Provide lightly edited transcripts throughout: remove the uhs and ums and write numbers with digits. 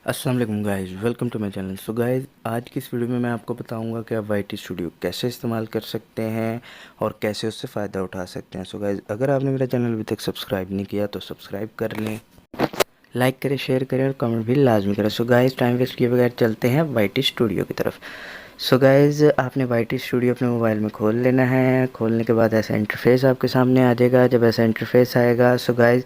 अस्सलाम वालेकुम guys, welcome to my channel. So guys, आज की इस वीडियो में मैं आपको बताऊंगा कि आप वाईटी स्टूडियो कैसे इस्तेमाल कर सकते हैं और कैसे उससे फ़ायदा उठा सकते हैं। सो गाइस, अगर आपने मेरा चैनल अभी तक सब्सक्राइब नहीं किया तो सब्सक्राइब कर लें, लाइक करें, शेयर करें और कमेंट भी लाजमी करें। सो गाइस, टाइम वेस्ट किए बगैर चलते हैं वाईटी स्टूडियो की तरफ। सो गाइस, आपने वाईटी स्टूडियो अपने मोबाइल में खोल लेना है। खोलने के बाद ऐसा इंटरफेस आपके सामने आ जाएगा। जब ऐसा इंटरफेस आएगा, सो गाइस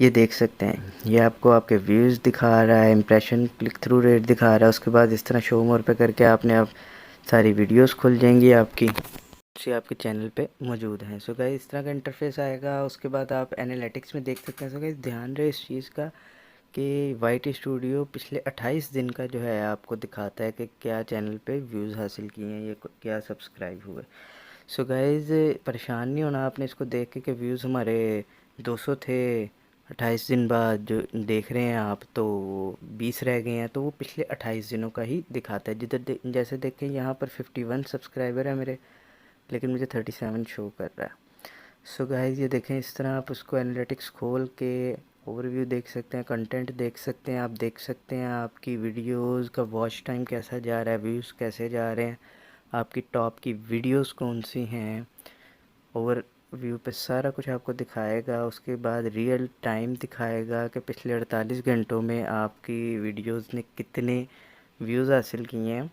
ये देख सकते हैं, ये आपको आपके व्यूज़ दिखा रहा है, इंप्रेशन क्लिक थ्रू रेट दिखा रहा है। उसके बाद इस तरह शो मोर पे करके आपने अब सारी वीडियोस खुल जाएंगी आपकी आपके चैनल पे मौजूद हैं। सो गाइस, इस तरह का इंटरफेस आएगा। उसके बाद आप एनालिटिक्स में देख सकते हैं। सो गाइस, ध्यान रहे इस चीज़ का कि वाईटी स्टूडियो पिछले 28 दिन का जो है आपको दिखाता है कि क्या चैनल पे व्यूज़ हासिल किए हैं, ये क्या सब्सक्राइब हुए। सो गाइस, परेशान नहीं होना आपने इसको देख के कि व्यूज़ हमारे 200 थे, 28 दिन बाद जो देख रहे हैं आप तो 20 रह गए हैं। तो वो पिछले 28 दिनों का ही दिखाता है। जैसे देखें, यहाँ पर 51 सब्सक्राइबर है मेरे, लेकिन मुझे 37 शो कर रहा है। सो गाइस, ये देखें, इस तरह आप उसको एनालिटिक्स खोल के ओवरव्यू देख सकते हैं, कंटेंट देख सकते हैं। आप देख सकते हैं आपकी वीडियोस का वॉच टाइम कैसा जा रहा है, व्यूज़ कैसे जा रहे हैं, आपकी टॉप की वीडियोस कौन सी हैं। ओवर व्यू पे सारा कुछ आपको दिखाएगा। उसके बाद रियल टाइम दिखाएगा कि पिछले 48 घंटों में आपकी वीडियोस ने कितने व्यूज़ हासिल किए हैं।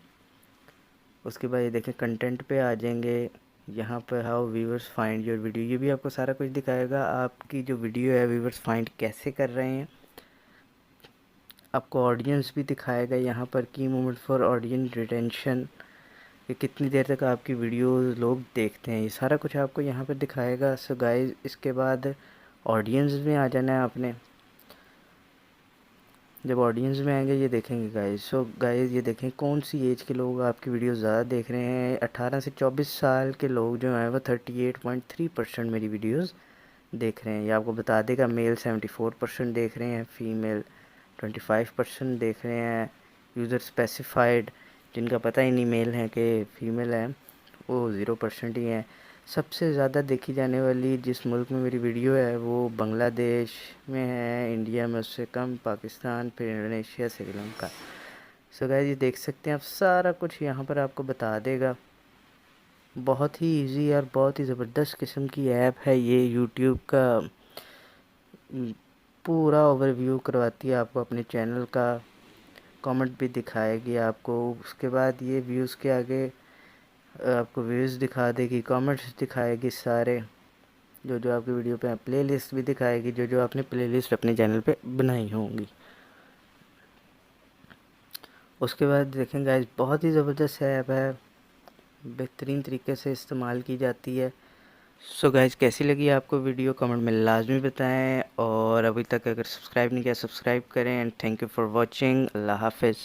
उसके बाद ये देखें, कंटेंट पे आ जाएंगे। यहाँ पर how viewers find your video, ये भी आपको सारा कुछ दिखाएगा। आपकी जो वीडियो है व्यूअर्स फाइंड कैसे कर रहे हैं। आपको ऑडियंस भी दिखाएगा यहाँ पर, की मोमेंट फॉर ऑडियंस रिटेंशन, कि कितनी देर तक आपकी वीडियो लोग देखते हैं। ये सारा कुछ आपको यहाँ पर दिखाएगा। सो गाइस, इसके बाद ऑडियंस में आ जाना है आपने। जब ऑडियंस में आएंगे, ये देखेंगे गाइस। सो गाइस, ये देखें कौन सी एज के लोग आपकी वीडियो ज़्यादा देख रहे हैं। 18 से 24 साल के लोग जो हैं वो 38.3% मेरी वीडियोस देख रहे हैं। ये आपको बता देगा। मेल 74% देख रहे हैं, फीमेल 25% देख रहे हैं। यूज़र स्पेसिफाइड, जिनका पता ही नहीं मेल है कि फ़ीमेल है, वो 0% ही हैं। सबसे ज़्यादा देखी जाने वाली जिस मुल्क में मेरी वीडियो है वो बांग्लादेश में है, इंडिया में उससे कम, पाकिस्तान, फिर इंडोनेशिया, श्रीलंका। सो गाइस, ये देख सकते हैं आप, सारा कुछ यहाँ पर आपको बता देगा। बहुत ही इजी और बहुत ही ज़बरदस्त किस्म की ऐप है ये। यूट्यूब का पूरा ओवरव्यू करवाती है आपको अपने चैनल का, कमेंट भी दिखाएगी आपको। उसके बाद ये व्यूज़ के आगे आपको व्यूज़ दिखा देगी, कमेंट्स दिखाएगी सारे, जो जो आपकी वीडियो पे प्ले लिस्ट भी दिखाएगी, जो जो आपने प्ले लिस्ट अपने चैनल पे बनाई होंगी। उसके बाद देखें गाइस, बहुत ही ज़बरदस्त ऐप है, बेहतरीन तरीके से इस्तेमाल की जाती है। सो गाइस, कैसी लगी आपको वीडियो, कमेंट में लाजमी बताएं। और अभी तक अगर सब्सक्राइब नहीं किया, सब्सक्राइब करें। And thank you for watching. अल्लाह हाफिज़।